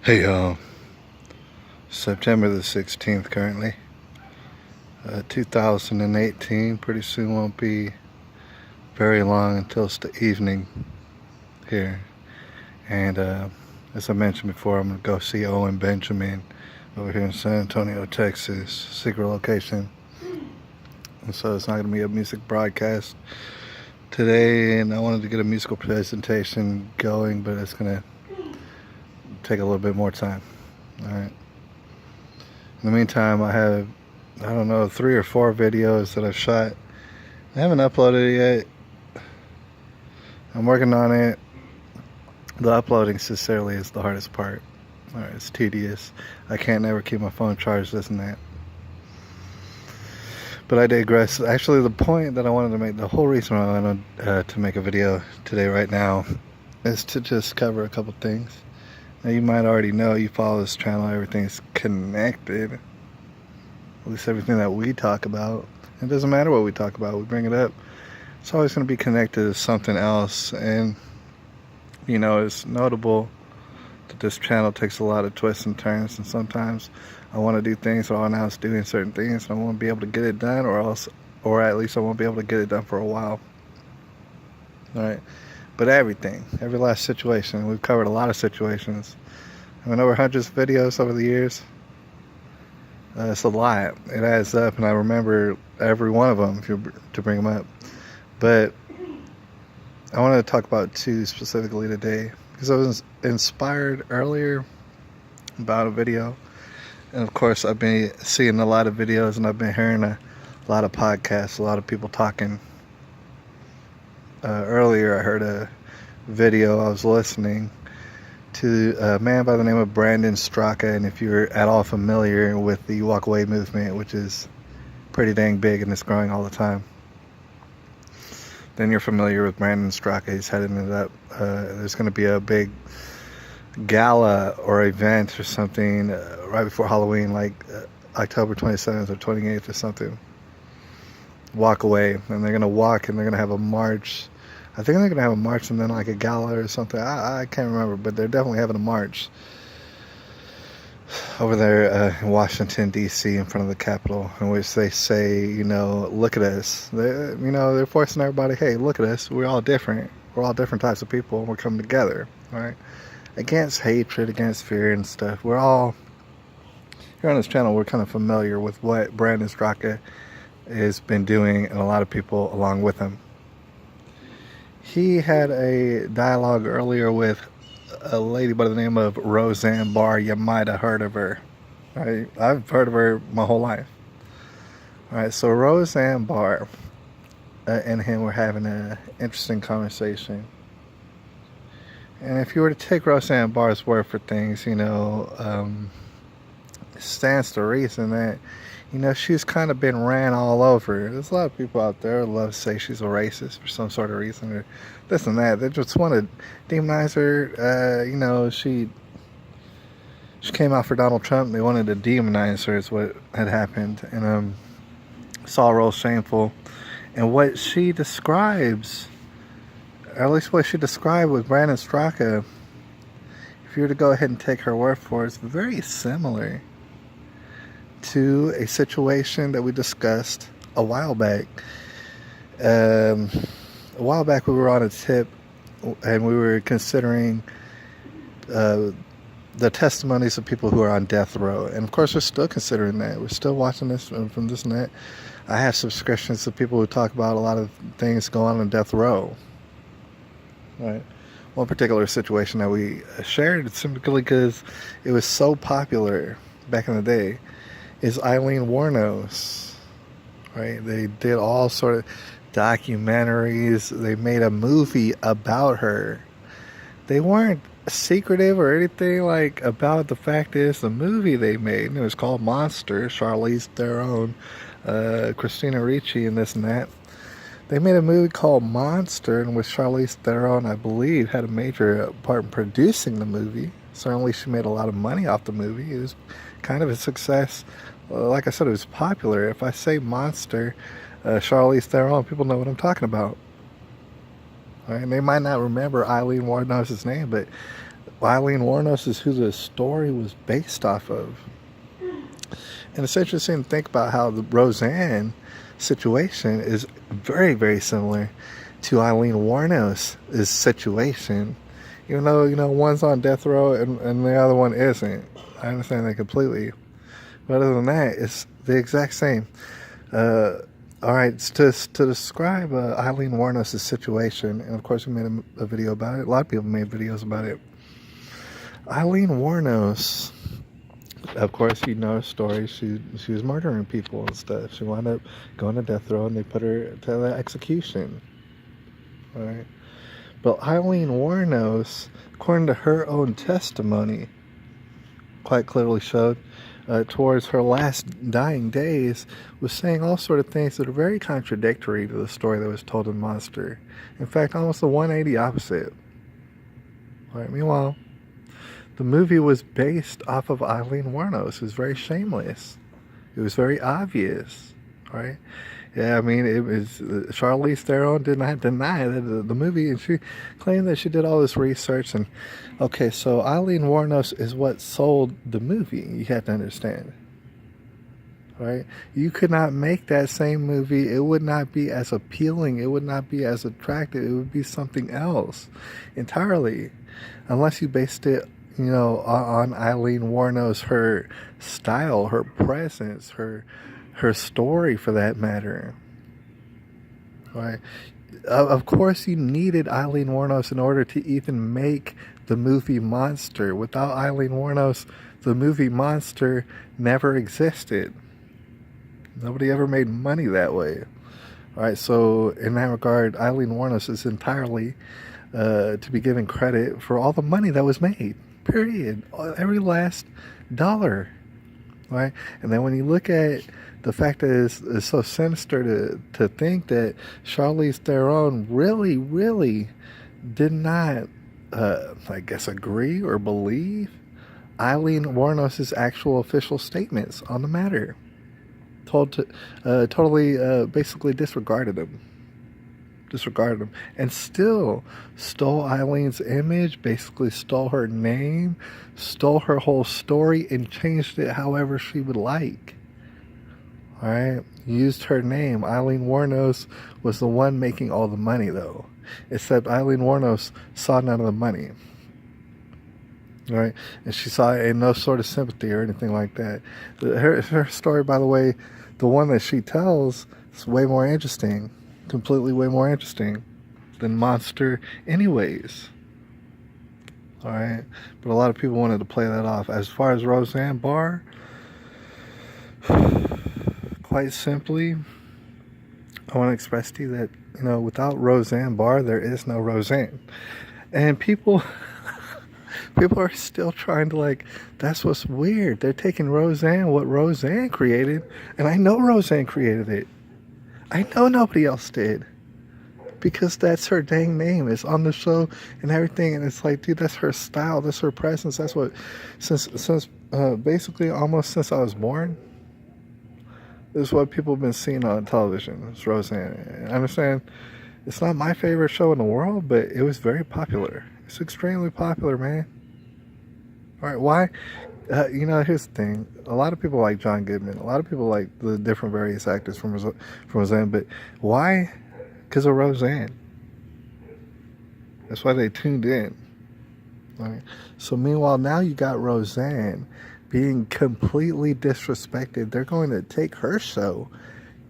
Hey, September the 16th currently, 2018. Pretty soon won't be very long until it's the evening here. And as I mentioned before, I'm going to go see Owen Benjamin over here in San Antonio, Texas, secret location. And so it's not going to be a music broadcast today, and I wanted to get a musical presentation going, but it's going to take a little bit more time. All right. In the meantime, I have, I don't know, 3 or 4 videos that I've shot. I haven't uploaded it yet. I'm working on it. The uploading sincerely is the hardest part. Alright, it's tedious. I can't never keep my phone charged, this and that. But I digress. Actually, the point that I wanted to make, the whole reason I wanted to make a video today right now is to just cover a couple things. Now, you might already know, you follow this channel, everything's connected. At least everything that we talk about. It doesn't matter what we talk about, we bring it up. It's always going to be connected to something else. And, you know, it's notable that this channel takes a lot of twists and turns. And sometimes I want to do things while I'm out doing certain things, and I won't be able to get it done, or at least I won't be able to get it done for a while. Alright. But everything, every last situation, we've covered a lot of situations. I went over hundreds of videos over the years. It's a lot. It adds up, and I remember every one of them if you to bring them up. But I wanted to talk about 2 specifically today because I was inspired earlier about a video, and of course I've been seeing a lot of videos, and I've been hearing a lot of podcasts, a lot of people talking. Earlier I heard a video, I was listening to a man by the name of Brandon Straka, and if you're at all familiar with the Walk Away movement, which is pretty dang big and it's growing all the time, then you're familiar with Brandon Straka. He's heading it up. There's going to be a big gala or event or something right before Halloween, like October 27th or 28th or something. Walk Away, and they're going to walk, and they're going to have a march. I think they're going to have a march and then like a gala or something. I can't remember, but they're definitely having a march over there in Washington, D.C., in front of the Capitol, in which they say, you know, look at us. They're forcing everybody, hey, look at us. We're all different. We're all different types of people, and we're coming together, right? Against hatred, against fear and stuff. We're all, here on this channel, we're kind of familiar with what Brandon Straka has been doing, and a lot of people along with him. He had a dialogue earlier with a lady by the name of Roseanne Barr. You might have heard of her. Right? I've heard of her my whole life. All right, so Roseanne Barr and him were having an interesting conversation. And if you were to take Roseanne Barr's word for things, you know, it stands to reason that, you know, she's kind of been ran all over. There's a lot of people out there who love to say she's a racist for some sort of reason, or this and that. They just want to demonize her. You know, she came out for Donald Trump. They wanted to demonize her is what had happened. And it's all real shameful. And what she describes, or at least what she described with Brandon Straka, if you were to go ahead and take her word for it, it's very similar to a situation that we discussed a while back. A while back we were on a tip, and we were considering the testimonies of people who are on death row. And of course we're still considering that. We're still watching this from this and that. I have subscriptions to people who talk about a lot of things going on death row. Right. One particular situation that we shared simply because it was so popular back in the day is Aileen Wuornos, right? They did all sort of documentaries. They made a movie about her. They weren't secretive or anything like about the fact is the movie they made. And it was called Monster. Charlize Theron, Christina Ricci, and this and that. They made a movie called Monster, in which Charlize Theron, I believe, had a major part in producing the movie. Certainly she made a lot of money off the movie. It was kind of a success. Like I said, it was popular. If I say Monster, Charlize Theron, people know what I'm talking about. All right? And they might not remember Aileen Wuornos' name, but Eileen Wuornos is who the story was based off of. And it's interesting to think about how the Roseanne situation is very, very similar to Eileen Wuornos' situation. Even though, one's on death row and the other one isn't. I understand that completely. But other than that, it's the exact same. All right, to describe Eileen Wuornos' situation, and of course we made a video about it. A lot of people made videos about it. Eileen Wuornos, of course, you know her story. She was murdering people and stuff. She wound up going to death row, and they put her to the execution. All right, but Eileen Wuornos, according to her own testimony, quite clearly showed towards her last dying days, was saying all sort of things that are very contradictory to the story that was told in Monster. In fact, almost a 180 opposite. All right, meanwhile, the movie was based off of Eileen Wuornos. It was very shameless. It was very obvious. Right? Yeah, I mean, it was Charlize Theron did not deny the movie, and she claimed that she did all this research. And okay, so Eileen Wuornos is what sold the movie. You have to understand, right? You could not make that same movie. It would not be as appealing. It would not be as attractive. It would be something else entirely, unless you based it, on Eileen Wuornos, her style, her presence, her story, for that matter. Right? Of course, you needed Eileen Wuornos in order to even make the movie Monster. Without Eileen Wuornos, the movie Monster never existed. Nobody ever made money that way. All right, so in that regard, Eileen Wuornos is entirely to be given credit for all the money that was made. Period. Every last dollar. Right? And then when you look at the fact that it's so sinister to think that Charlize Theron really, really did not, agree or believe Eileen Wuornos' actual official statements on the matter. Totally, basically disregarded them, and still stole Eileen's image, basically stole her name, stole her whole story, and changed it however she would like. All right, used her name. Eileen Wuornos was the one making all the money, though, except Eileen Wuornos saw none of the money. All right, and she saw it in no sort of sympathy or anything like that. Her story, by the way, the one that she tells, is way more interesting. Completely way more interesting than Monster anyways. All right, but a lot of people wanted to play that off. As far as Roseanne Barr, quite simply, I want to express to you that, without Roseanne Barr, there is no Roseanne. And people are still trying to, that's what's weird. They're taking what Roseanne created, and I know Roseanne created it. I know nobody else did, because that's her dang name. It's on the show and everything, and it's like, dude, that's her style, that's her presence. That's what, since basically almost since I was born, this is what people have been seeing on television. It's Roseanne. I understand it's not my favorite show in the world, but it was very popular. It's extremely popular, man. All right, why? Here's the thing. A lot of people like John Goodman. A lot of people like the different various actors from Roseanne. But why? Because of Roseanne. That's why they tuned in. Right? So meanwhile, now you got Roseanne being completely disrespected. They're going to take her show,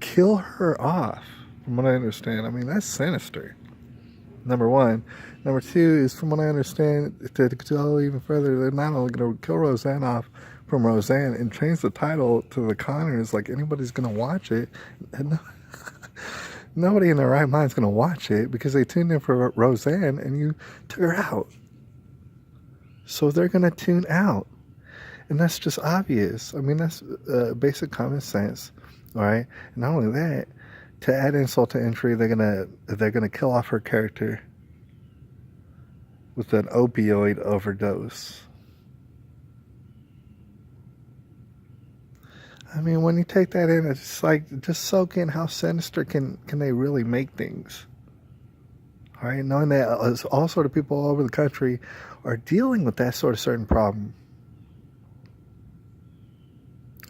kill her off, from what I understand. I mean, that's sinister. Number one. Number two is, from what I understand, to go even further, they're not only going to kill Roseanne off from Roseanne and change the title to The Conners, like anybody's going to watch it. And nobody in their right mind is going to watch it because they tuned in for Roseanne and you took her out. So they're going to tune out. And that's just obvious. I mean, that's basic common sense. All right. And not only that, to add insult to injury, they're gonna kill off her character with an opioid overdose. I mean, when you take that in, it's like, just soak in how sinister can they really make things. All right, knowing that all sort of people all over the country are dealing with that sort of certain problem.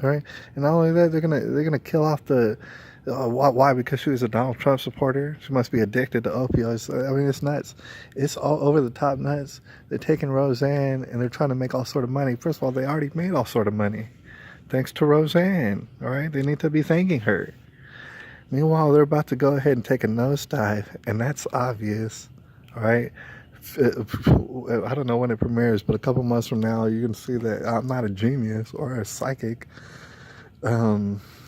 All right, and not only that, they're gonna kill off the. Why? Because she was a Donald Trump supporter. She must be addicted to opioids. I mean, it's nuts. It's all over the top nuts. They're taking Roseanne and they're trying to make all sort of money. First of all, they already made all sort of money, thanks to Roseanne. All right, they need to be thanking her. Meanwhile, they're about to go ahead and take a nosedive, and that's obvious. All right. I don't know when it premieres, but a couple months from now, you can see that I'm not a genius or a psychic.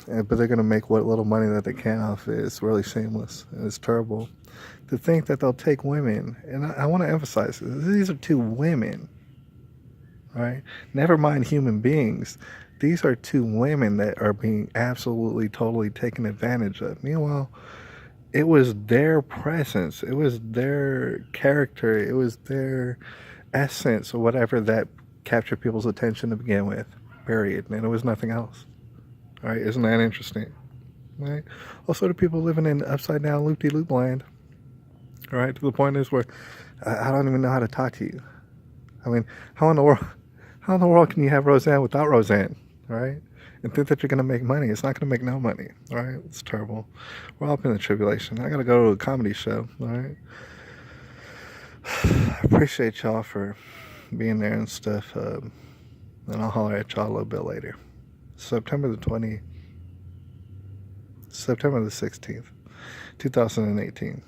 But they're going to make what little money that they can off it. It's really shameless. It's terrible. To think that they'll take women, and I want to emphasize this, these are two women, right? Never mind human beings. These are two women that are being absolutely, totally taken advantage of. Meanwhile, it was their presence, it was their character, it was their essence or whatever that captured people's attention to begin with, period. And it was nothing else. All right, isn't that interesting? Right? Also, the people living in upside down loop-de-loop land. All right, to the point is where I don't even know how to talk to you. I mean, how in the world can you have Roseanne without Roseanne? All right, and think that you're gonna make money? It's not gonna make no money. All right, it's terrible. We're all up in the tribulation. I gotta go to a comedy show. All right. I appreciate y'all for being there and stuff. And I'll holler at y'all a little bit later. September the 16th, 2018.